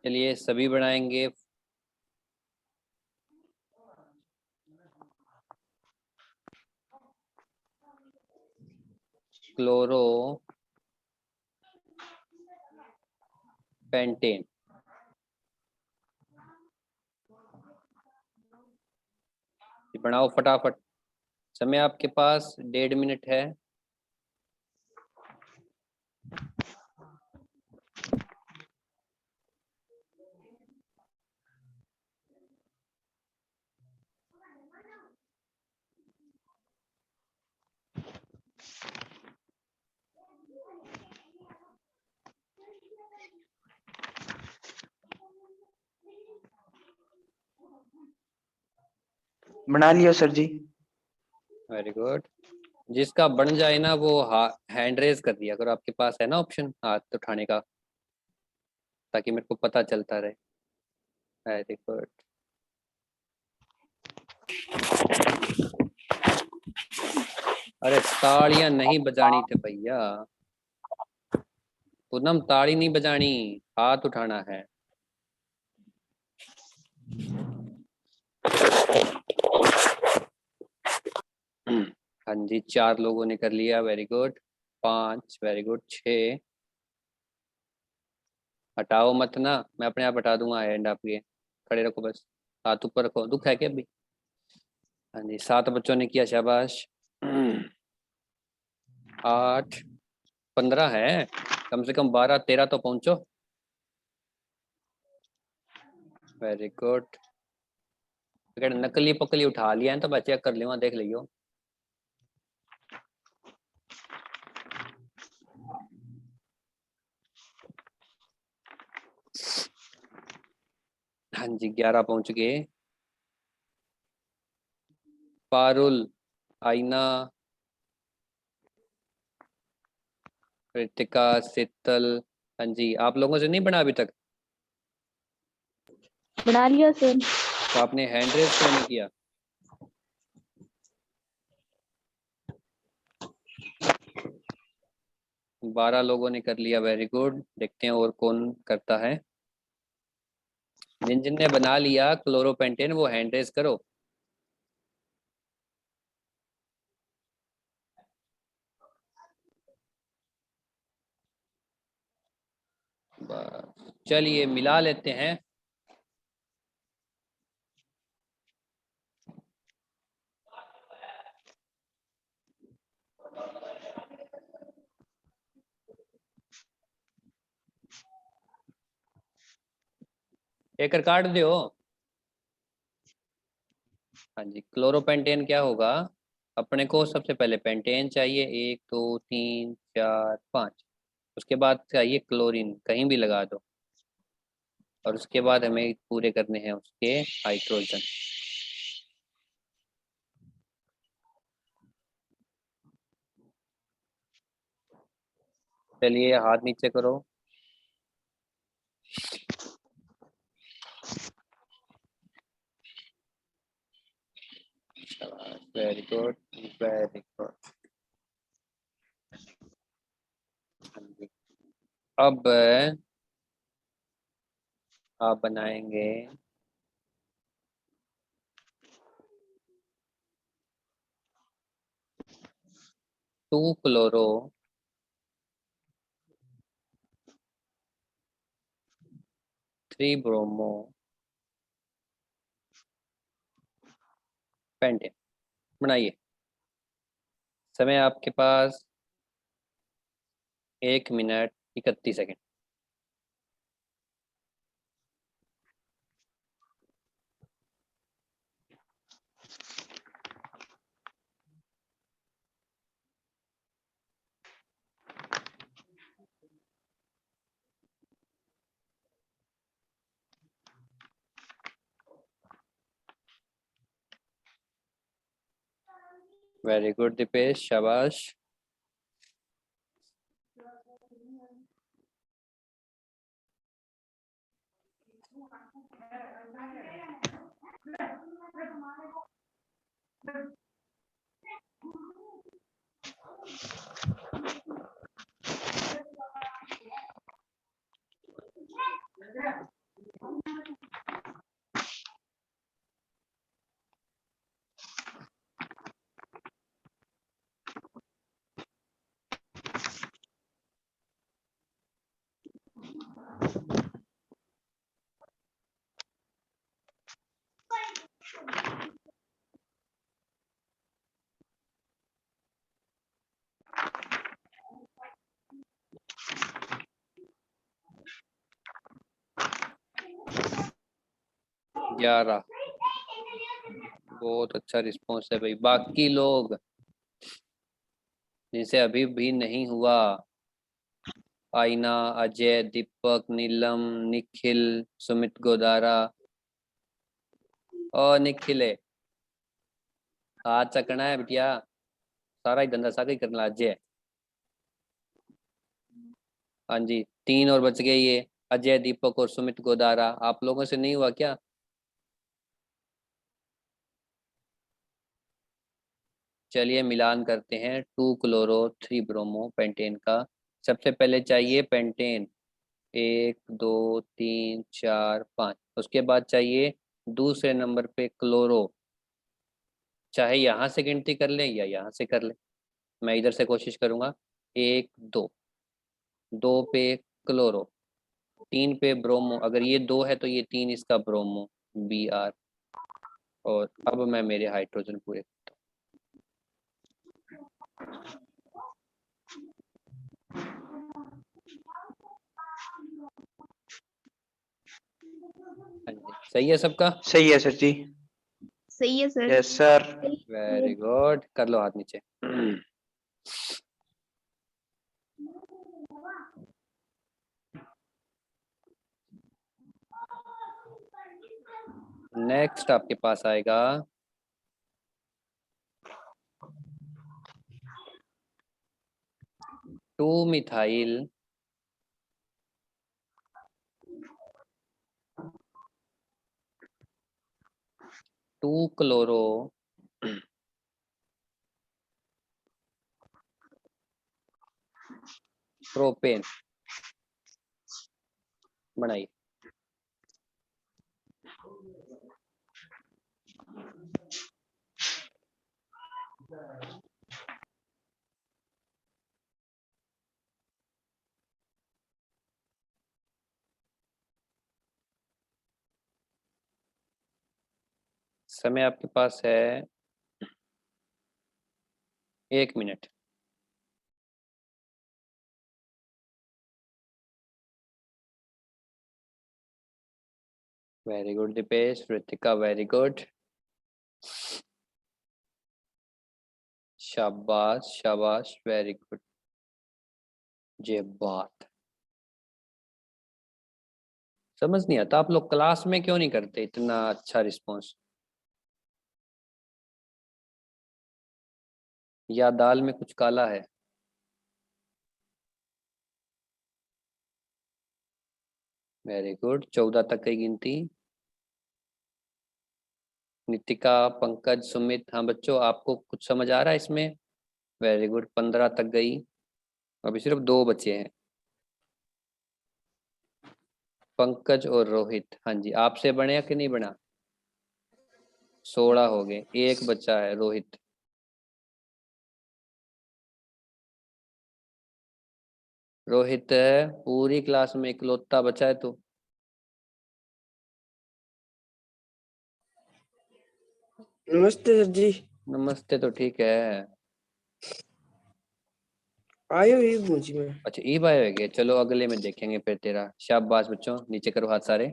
चलिए सभी बनाएंगे। Chloropentane. बनाओ फटाफट, समय आपके पास 1.5 मिनट है। बना लियो सर जी। Very good. जिसका बन जाए ना वो हैंड रेज कर दिया करो, आपके पास है ना ऑप्शन हाथ उठाने का, ताकि मेरे को पता चलता रहे। Very good. अरे ताड़ियां नहीं बजानी थे भैया, पूनम ताड़ी नहीं बजानी, हाथ उठाना है। हाँ जी, 4 लोगों ने कर लिया, वेरी गुड। 5, very good. 6, हटाओ मत ना, मैं अपने आप हटा दूंगा हैंड आपके। खड़े रखो बस, हाथ ऊपर रखो। दुख है क्या अभी? हाँ जी, 7 बच्चों ने किया, शाबाश। 8, 15 है, कम से कम 12 13 तो पहुंचो। Very good. अगर नकली पकली उठा लिया है तो मैं चेक कर लूंगा, देख लियो। हाँ जी, 11 पहुंच गए। पारुल, आईना, कृतिका, शीतल। हाँ जी, आप लोगों से नहीं बना अभी तक? बना लिया सर। तो आपने हैंड रेस क्यों नहीं किया? बारह लोगों ने कर लिया, वेरी गुड। देखते हैं और कौन करता है। जिन जिन ने बना लिया क्लोरोपेंटेन वो हैंड रेस करो। बस, चलिए मिला लेते हैं। एक कार्ड दो। हाँ जी, क्लोरोपेंटेन क्या होगा? अपने को सबसे पहले पेंटेन चाहिए, 1 2 3 4 5। उसके बाद चाहिए क्लोरीन, कहीं भी लगा दो। और उसके बाद हमें पूरे करने हैं उसके हाइड्रोजन। चलिए हाथ नीचे करो। Very good, very good. अब आप बनाएंगे 2 क्लोरो 3 ब्रोमो पेंटेन। बनाइए, समय आपके पास 1 minute 31 second. Very good Deepesh, शाबाश। 11। बहुत अच्छा रिस्पॉन्स है भाई। बाकी लोग जिनसे अभी भी नहीं हुआ, आईना, अजय, दीपक, नीलम, निखिल, सुमित गोदारा और निखिले, हाथ चकना है बिटिया, सारा ही धंधा सारा ही करना अजय। हाँ जी, 3 और बच गए ये, अजय, दीपक और सुमित गोदारा। आप लोगों से नहीं हुआ क्या? चलिए मिलान करते हैं 2 क्लोरो 3 ब्रोमो पेंटेन का। सबसे पहले चाहिए पेंटेन, 1 2 3 4 5। उसके बाद चाहिए दूसरे नंबर पे क्लोरो। चाहे यहाँ से गिनती कर लें या यहाँ से कर लें, मैं इधर से कोशिश करूँगा। 1 2, 2 पे क्लोरो, 3 पे ब्रोमो। अगर ये 2 है तो ये 3 इसका ब्रोमो, Br। और अब मैं मेरे हाइड्रोजन पूरे, हाँ जी, सही है सबका? सही है सर जी। सही है sir. Yes sir. Very good, कर लो हाथ नीचे। नेक्स्ट आपके पास आएगा 2 मिथाइल 2 क्लोरो प्रोपेन। बनाइए। समय आपके पास है 1 minute. Very good Deepesh, Ritika very good, शाबाश शाबाश, वेरी गुड। ये बात समझ नहीं आता, आप लोग क्लास में क्यों नहीं करते इतना अच्छा रिस्पॉन्स? या दाल में कुछ काला है? वेरी गुड, 14 तक की गिनती। नितिका, पंकज, सुमित, हाँ बच्चों आपको कुछ समझ आ रहा है इसमें? वेरी गुड, 15 तक गई। अभी सिर्फ 2 बचे हैं, पंकज और रोहित। हाँ जी, आपसे बने या कि नहीं बना? 16 हो गए, एक बच्चा है रोहित। रोहित है पूरी क्लास में इकलौता बचा है तो। नमस्ते सर जी। नमस्ते तो ठीक है। आयो ही मुझी में। अच्छा ई बाय हो गए, चलो अगले में देखेंगे फिर तेरा। शाबाश बच्चों, नीचे करो हाथ सारे।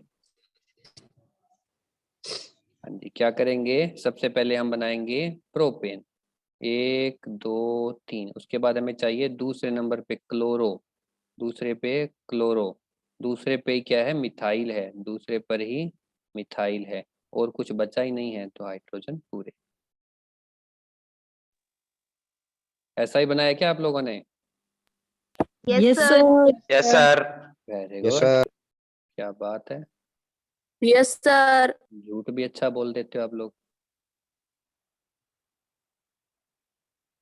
हाँ जी, क्या करेंगे? सबसे पहले हम बनाएंगे प्रोपेन, 1 2 3। उसके बाद हमें चाहिए दूसरे नंबर पे क्लोरो, दूसरे पे क्लोरो, दूसरे पे क्या है? मिथाइल है, दूसरे पर ही मिथाइल है, और कुछ बचा ही नहीं है तो हाइड्रोजन पूरे। ऐसा ही बनाया क्या आप लोगों ने? Yes sir. Yes sir. Very yes good, sir. क्या बात है, यस सर। झूठ भी अच्छा बोल देते हो आप लोग।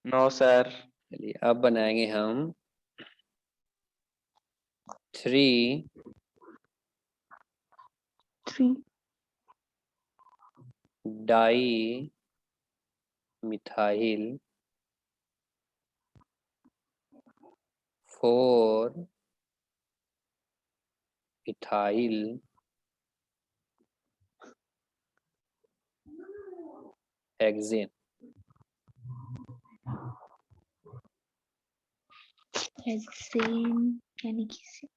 No sir. चलिए अब बनाएंगे हम 3 डाई मिथाइल 4 इथाइल हेक्सेन। यानी कि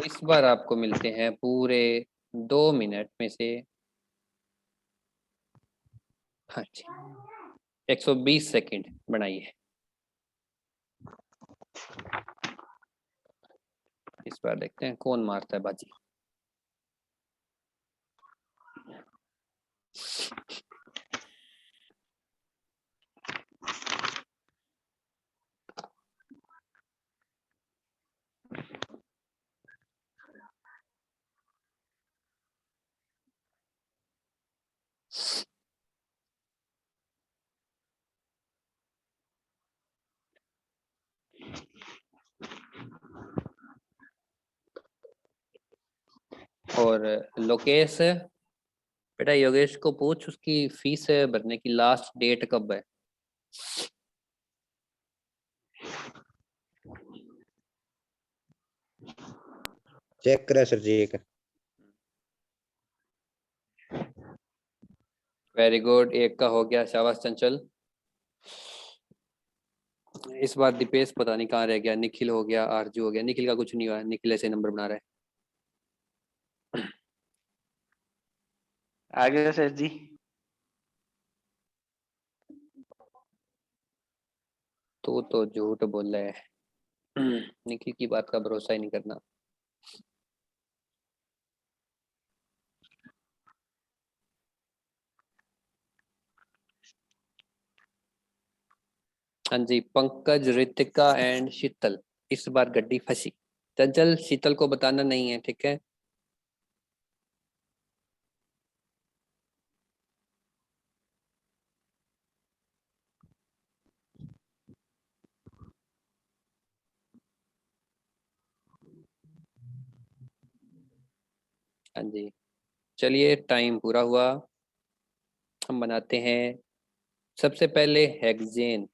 इस बार आपको मिलते हैं पूरे 2 मिनट में से हाँ जी, 120 सेकंड बनाइए। इस बार देखते हैं कौन मारता है बाजी। और लोकेश, बेटा योगेश को पूछ उसकी फीस भरने की लास्ट डेट कब है। चेक करा सर जी एक। वेरी गुड, एक का हो गया, शाबाश चंचल। इस बार दीपेश पता नहीं कहाँ रह गया। निखिल हो गया, आरजू हो गया। निखिल का कुछ नहीं हुआ, निखिल ऐसे नंबर बना रहा है। आ गया सर जी। तो झूठ बोल रहा है। निखिल की बात का भरोसा ही नहीं करना। हाँ जी, पंकज, रितिका एंड शीतल। इस बार गड्डी फंसी। चंचल, शीतल को बताना नहीं है, ठीक है। हाँ जी, चलिए टाइम पूरा हुआ। हम बनाते हैं सबसे पहले हेक्सेन।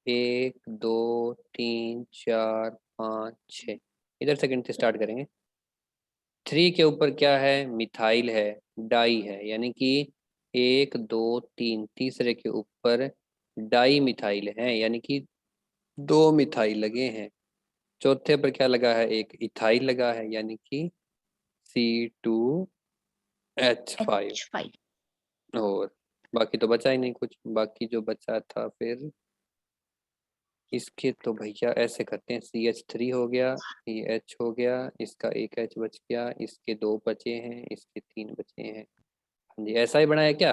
1 2 3 4 5 6, इधर सेकंड से स्टार्ट करेंगे। 3 के ऊपर क्या है, मिथाइल है, डाई है, यानी कि 1 2 3, तीसरे के ऊपर डाई मिथाइल है, यानी कि 2 मिथाइल लगे हैं। चौथे पर क्या लगा है, एक इथाइल लगा है, यानी कि C2H5। H5. और बाकी तो बचा ही नहीं कुछ। बाकी जो बचा था फिर इसके, तो भैया ऐसे करते हैं। CH3 हो गया, ये H हो गया, इसका एक H बच गया, इसके 2 बचे हैं, इसके 3 बचे हैं। हाँ जी, ऐसा ही बनाया क्या।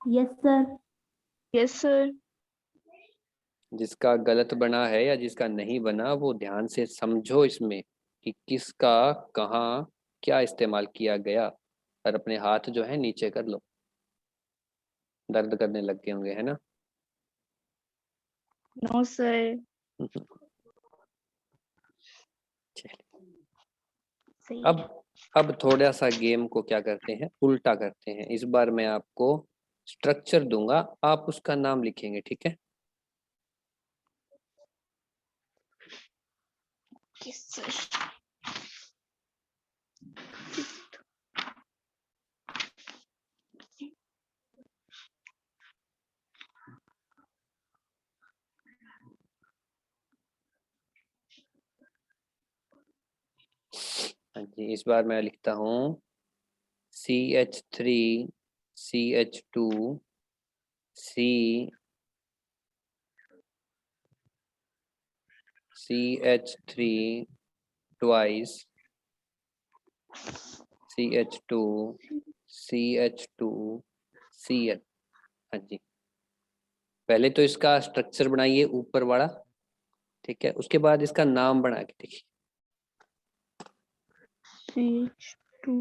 Yes, sir. Yes, sir. जिसका गलत बना है या जिसका नहीं बना वो ध्यान से समझो इसमें कि किसका कहाँ क्या इस्तेमाल किया गया, और अपने हाथ जो है नीचे कर लो। दर्द करने लग गए होंगे, है ना। No, sir. सही है. अब थोड़ा सा गेम को क्या करते हैं, उल्टा करते हैं। इस बार मैं आपको स्ट्रक्चर दूंगा, आप उसका नाम लिखेंगे, ठीक है। Yes, sir. हाँ जी, इस बार मैं लिखता हूँ CH3 CH2 CH3 twice CH2 CH2 Cl। हाँ जी, पहले तो इसका स्ट्रक्चर बनाइए ऊपर वाला, ठीक है। उसके बाद इसका नाम बना के देखिए। CH2.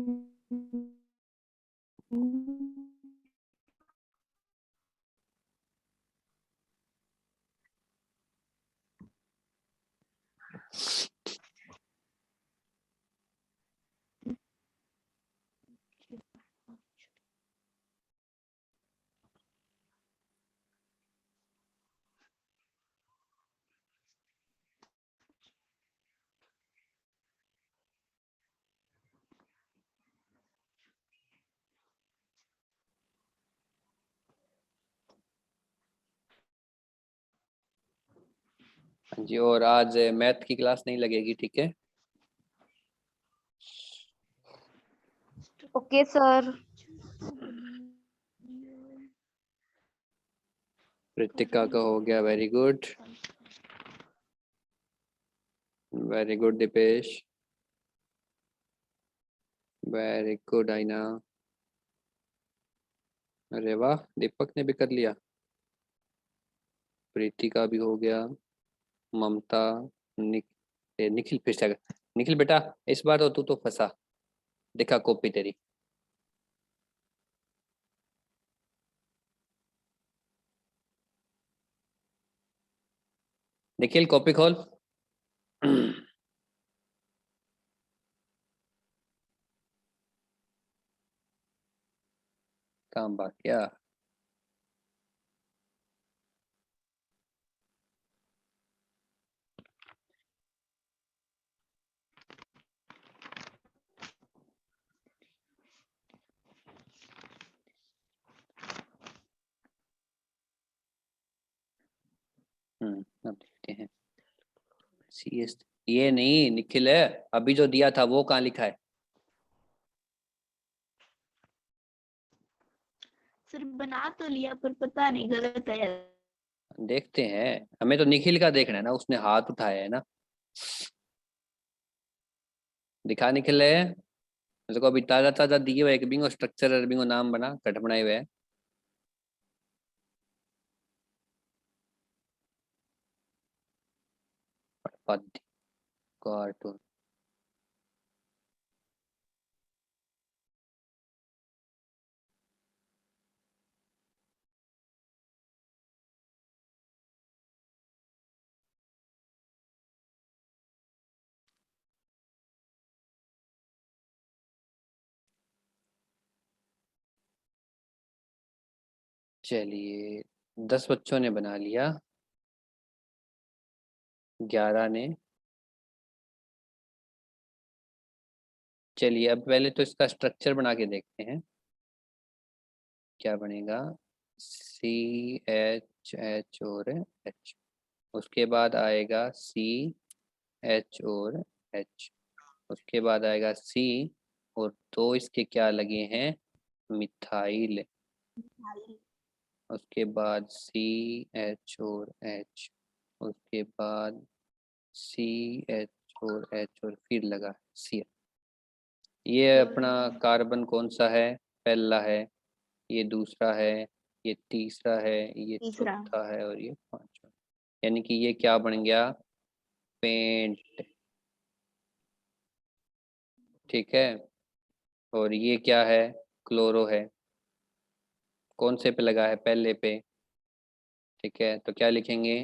हाँ जी, और आज मैथ की क्लास नहीं लगेगी, ठीक है। Okay, sir. कृतिका का हो गया, very good, very good Deepesh, very good Aaina. अरे वाह, दीपक ने भी कर लिया। प्रीति का भी हो गया, ममता, निखिल फिर से निखिल बेटा इस बार तो तू तो फंसा, दिखा कॉपी तेरी। निखिल कॉपी खोल। काम बात क्या। अब देखते हैं। CS ये नहीं निखिल है, अभी जो दिया था वो कहाँ लिखा है। सर बना तो लिया पर पता नहीं गलत है। देखते हैं, हमें तो निखिल का देखना है ना, उसने हाथ उठाया है ना। दिखा निखिल है, मेरे को अभी ताजा ताजा दिए हुए एक बिंगो स्ट्रक्चर बिंगो नाम बना कट बनाए हुए है। कार्टून चलिए 10 बच्चों ने बना लिया, 11 ने। चलिए अब पहले तो इसका स्ट्रक्चर बना के देखते हैं क्या बनेगा। CH और H, उसके बाद आएगा CH और H, उसके बाद आएगा C और दो इसके क्या लगे हैं, मिथाइल, उसके बाद CH और H, उसके बाद CH और H और फिर लगा C। ये अपना कार्बन कौन सा है, पहला है, ये दूसरा है, ये तीसरा है, ये तीसरा। चौथा है और ये पांचवा। यानी कि ये क्या बन गया, पेंट। ठीक है, और ये क्या है, क्लोरो है। कौन से पे लगा है, पहले पे। ठीक है, तो क्या लिखेंगे,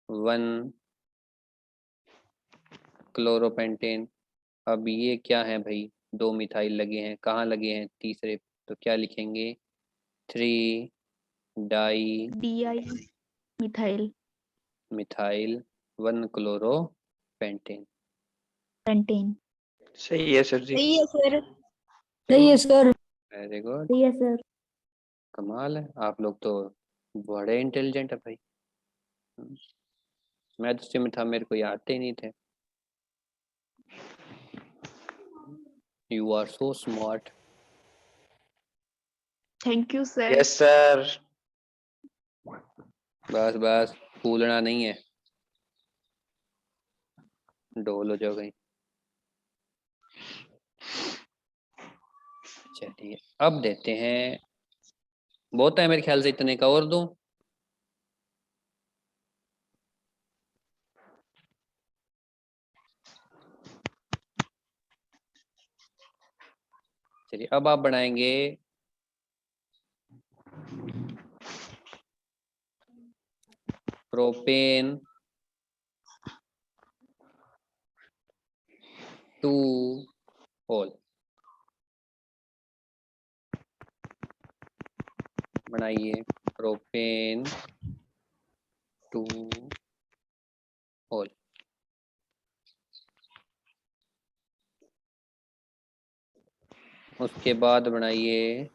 1 क्लोरोपेंटेन। अब ये क्या है भाई, 2 मिथाइल लगे हैं, कहाँ लगे हैं, तीसरे, तो क्या लिखेंगे, 3 di DI methyl methyl 1 chloropentane. Pentane. सही है सर जी। सही है सर। सही है सर। वेरी गुड, सही है सर। कमाल है, आप लोग तो बड़े इंटेलिजेंट है भाई। मैं तो में था, मेरे को ये आते ही नहीं थे। You are so smart. Thank you sir. Yes sir. बस बस फूलना नहीं है, डोल हो जाओ गई। चलिए अब देते हैं, बहुत है मेरे ख्याल से, इतने का और दूं। चलिए अब आप बनाएंगे प्रोपेन 2 होल। बनाइए प्रोपेन 2 होल। उसके बाद बनाइए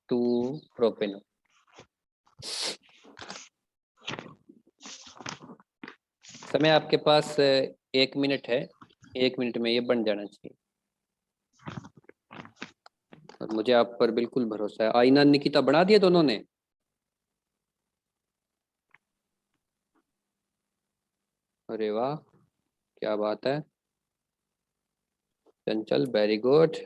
टू प्रोपेनो। समय आपके पास 1 मिनट है, 1 मिनट में ये बन जाना चाहिए। और मुझे आप पर बिल्कुल भरोसा है। आईना निकिता बना दिए दोनों ने? अरे वाह, क्या बात है। चंचल वेरी गुड।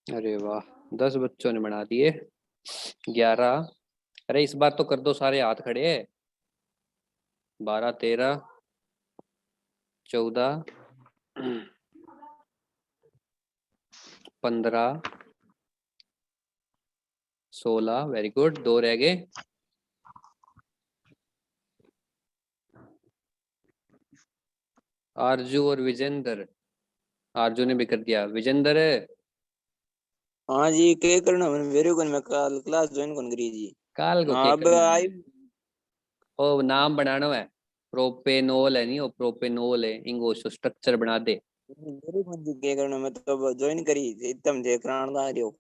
अरे वाह, 10 बच्चों ने बना दिए। 11। अरे इस बार तो कर दो सारे हाथ खड़े। 12, 13, 14, 15, 16। वेरी गुड, 2 रह गए। आरजू और विजेंद्र। आरजू ने भी कर दिया। विजेंद्र हाँ जी, के करना मेरे को मैं कल क्लास ज्वाइन कौन करी जी। काल को हाँ, के अब करना आई है? ओ नाम बनाना है। प्रोपेनोल है नहीं, वो प्रोपेनोल है। इंग्लिश स्ट्रक्चर बना दे। मेरे को जी के करना, मैं तो अब ज्वाइन करी एकदम देख रहा आ रही हो।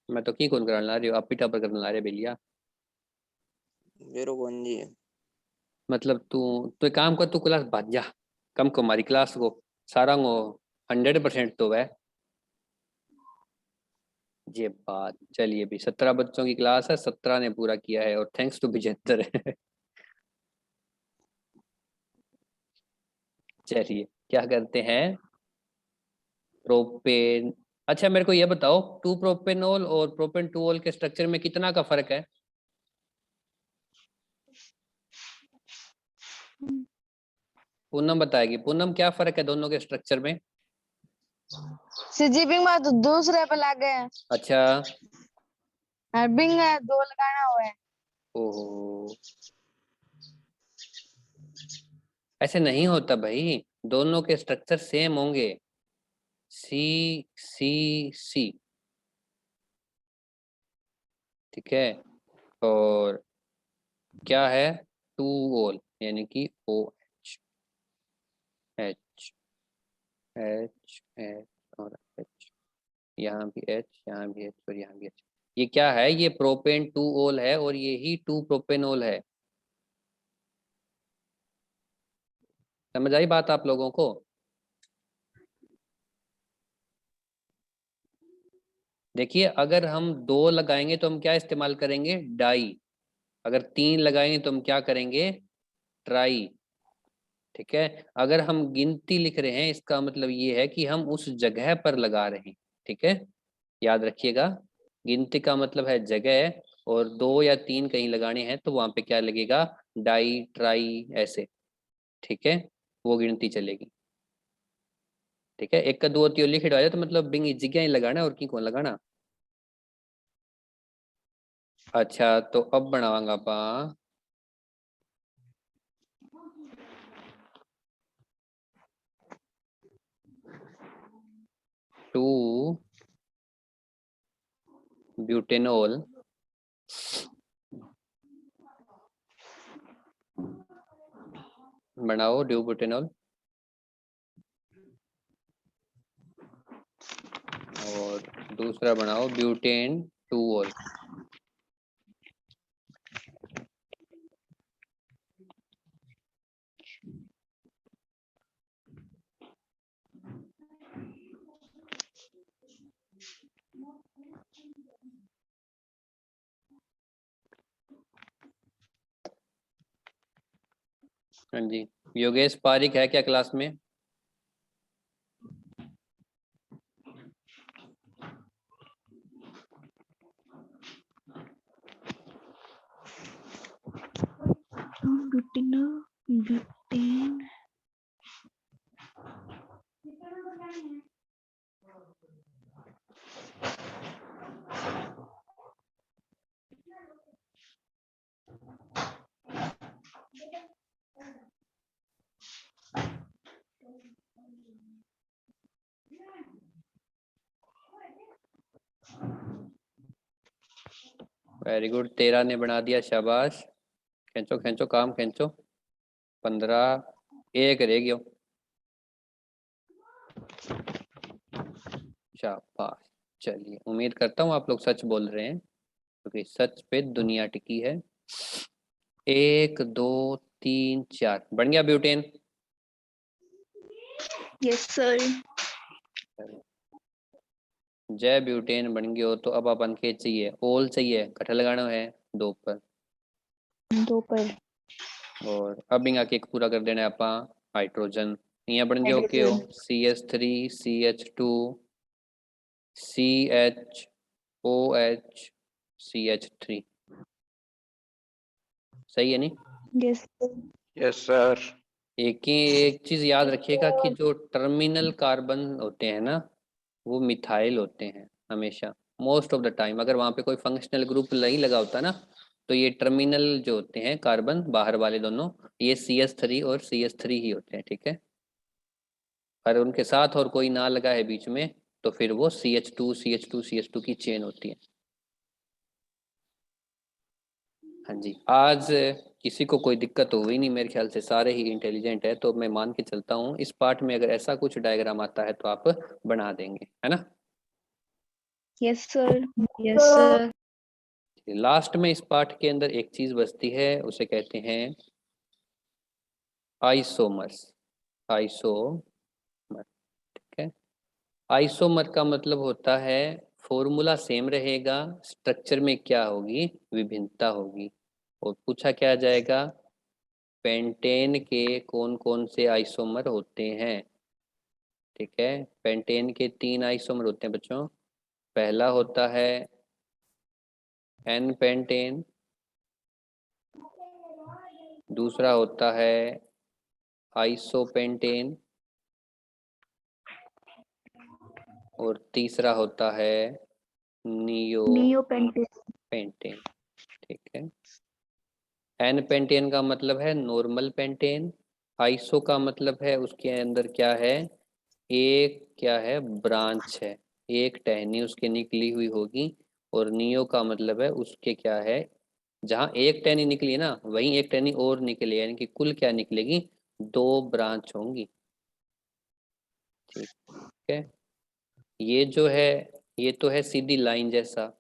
मैं तो की कौन कराने ला रही हो, आप पिटा पर करने ला रहे बेलिया। मेरे को जी मतलब तू तो एक काम कर, तू क्लास भाग जा। कम को हमारी क्लास को सारा वो 100% तो है ये बात। चलिए भी 17 बच्चों की क्लास है, 17 ने पूरा किया है, और थैंक्स टू विजेंद्र है। चलिए क्या करते हैं। प्रोपेन। अच्छा मेरे को ये बताओ, 2 प्रोपेनोल और प्रोपेन 2 के स्ट्रक्चर में कितना का फर्क है? पूनम बताएगी। पूनम क्या फर्क है दोनों के स्ट्रक्चर में? सीजीपिंग में तो दूसरे पे लग गए। अच्छा। बिंग है, 2 लगाना हुआ है। ओहो, ऐसे नहीं होता भाई, दोनों के स्ट्रक्चर सेम होंगे। सी सी सी, ठीक है। और क्या है? 2 ओल, यानी कि O H H H H और एच। यहाँ भी एच, यहाँ भी एच और यहाँ भी एच। ये क्या है? ये प्रोपेन 2 ओल है और ये ही 2 प्रोपेनोल है। समझ आई बात आप लोगों को? देखिए अगर हम 2 लगाएंगे तो हम क्या इस्तेमाल करेंगे? डाई। अगर 3 लगाएंगे तो हम क्या करेंगे? ट्राई। ठीक है। अगर हम गिनती लिख रहे हैं, इसका मतलब ये है कि हम उस जगह पर लगा रहे हैं। ठीक है, याद रखिएगा। गिनती का मतलब है जगह, और 2 या 3 कहीं लगाने हैं तो वहां पे क्या लगेगा? डाई, ट्राई, ऐसे। ठीक है, वो गिनती चलेगी। ठीक है, एक का 2 तीन लिख जाए तो मतलब बिंग जगह ही लगाना, और की कौन लगाना। अच्छा तो अब बनावांगा पा 2 ब्यूटेनॉल बनाओ। 2 ब्यूटेनॉल और दूसरा बनाओ ब्यूटेन 2 ओल। हाँ जी, योगेश पारिक है क्या क्लास में? ब्यूटेन। वेरी गुड, 13 ने बना दिया, शाबाश। खींचो खींचो काम खींचो। 15, एक रह गया। शाबाश। चलिए, उम्मीद करता हूँ आप लोग सच बोल रहे हैं, क्योंकि सच पे दुनिया टिकी है। 1 2 3 4 बन गया ब्यूटेन। Yes sir. जय ब्यूटेन बन गयो। तो अब अपन के चाहिए ओल, चाहिए कट्ठा लगाना है 2 पर, 2 पर और अब इंगा केक पूरा कर देना है आपा हाइड्रोजन। यहाँ बन गया ओके हो, CH3 CH2 CHOH CH3। सही है नहीं? Yes yes sir. एक चीज याद रखिएगा कि जो टर्मिनल कार्बन होते हैं ना, वो मिथाइल होते हैं हमेशा, मोस्ट ऑफ द टाइम। अगर वहाँ पे कोई फंक्शनल ग्रुप नहीं लगा होता ना, तो ये टर्मिनल जो होते हैं कार्बन बाहर वाले दोनों, ये CH3 और CH3 ही होते हैं, ठीक है। पर उनके साथ और कोई ना लगा है बीच में, तो फिर वो CH2 CH2 CH2 की चेन होती है। हाँ जी, आज किसी को कोई दिक्कत हो गई नहीं, मेरे ख्याल से सारे ही इंटेलिजेंट है, तो मैं मान के चलता हूँ इस पार्ट में अगर ऐसा कुछ डायग्राम आता है तो आप बना देंगे, है ना। Yes sir. Yes sir. Last में इस पार्ट के अंदर एक चीज बचती है, उसे कहते हैं आइसोमर्स। आइसोमर, ठीक है। आइसोमर का मतलब होता है, फॉर्मूला सेम रहेगा, स्ट्रक्चर में क्या होगी, विभिन्नता होगी। और पूछा क्या जाएगा, पेंटेन के कौन कौन से आइसोमर होते हैं, ठीक है। पेंटेन के 3 आइसोमर होते हैं बच्चों। पहला होता है एन पेंटेन, दूसरा होता है आइसोपेंटेन, और तीसरा होता है नियो नियो पेंटेन। पेंटेन, ठीक है। एन पेंटेन का मतलब है नॉर्मल पेंटेन, आइसो का मतलब है उसके अंदर क्या है, एक क्या है, ब्रांच है, एक टहनी उसके निकली हुई होगी। और नियो का मतलब है उसके क्या है, जहाँ एक टहनी निकली है ना, वहीं एक टहनी और निकली है, यानी कि कुल क्या निकलेगी, 2 ब्रांच होंगी, ठीक है। ये जो है, ये तो है सीधी लाइन जैसा,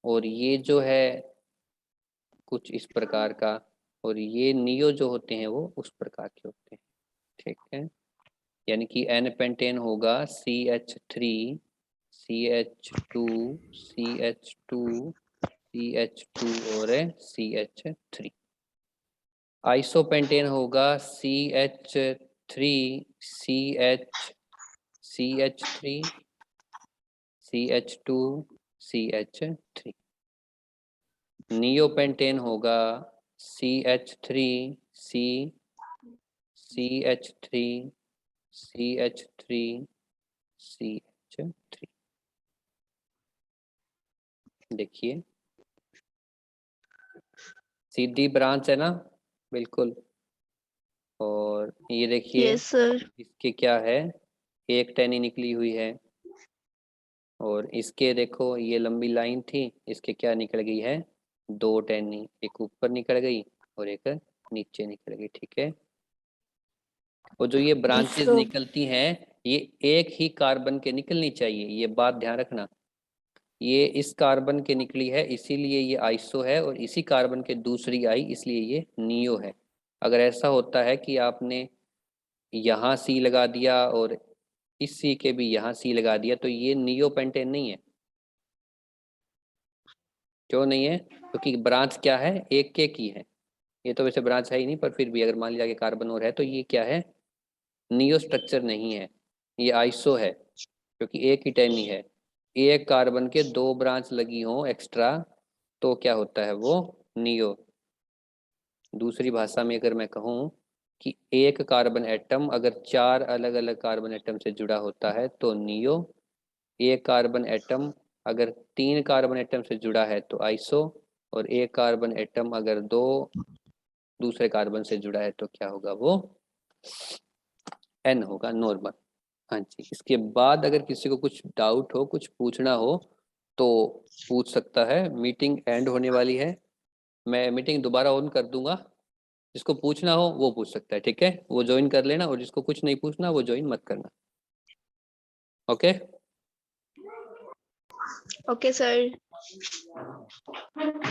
और ये जो है कुछ इस प्रकार का, और ये नियो जो होते हैं वो उस प्रकार के होते हैं, ठीक है। यानी कि एन पेंटेन होगा CH3 CH2 CH2 CH2 और CH3। आइसोपेंटेन होगा CH3 CH3 CH2 CH3। Neopentane होगा CH3 CH3 CH3 CH3। देखिए सीधी ब्रांच है ना, बिल्कुल। और ये देखिए यस सर। इसके क्या है, एक टहनी निकली हुई है, और इसके देखो ये लंबी लाइन थी, इसके क्या निकल गई है, 2 टहनी, एक ऊपर निकल गई और एक नीचे निकल गई, ठीक है। और जो ये ब्रांचेस निकलती हैं, ये एक ही कार्बन के निकलनी चाहिए, ये बात ध्यान रखना। ये इस कार्बन के निकली है इसीलिए ये आइसो है, और इसी कार्बन के दूसरी आई इसलिए ये नियो है। अगर ऐसा होता है कि आपने यहाँ सी लगा दिया और इस सी के भी यहाँ सी लगा दिया, तो ये नियो पेंटेन नहीं है। क्यों नहीं है? क्योंकि ब्रांच क्या है, एक के की है। ये तो वैसे ब्रांच है ही नहीं, पर फिर भी अगर मान लिया कि कार्बन और है, तो ये क्या है, नियो स्ट्रक्चर नहीं है, ये आइसो है, क्योंकि एक ही टहनी है। एक कार्बन के 2 ब्रांच लगी हो एक्स्ट्रा, तो क्या होता है वो, नियो। दूसरी भाषा में अगर मैं कहूँ कि एक कार्बन एटम अगर 4 अलग अलग कार्बन एटम से जुड़ा होता है तो नियो, एक कार्बन एटम अगर 3 कार्बन एटम से जुड़ा है तो आइसो, और एक कार्बन एटम अगर 2 दूसरे कार्बन से जुड़ा है तो क्या होगा, वो एन होगा, नॉर्मल। हाँ जी, इसके बाद अगर किसी को कुछ डाउट हो, कुछ पूछना हो, तो पूछ सकता है। मीटिंग एंड होने वाली है, मैं मीटिंग दोबारा ऑन कर दूंगा। जिसको पूछना हो वो पूछ सकता है, ठीक है, वो ज्वाइन कर लेना, और जिसको कुछ नहीं पूछना वो ज्वाइन मत करना। Okay okay sir.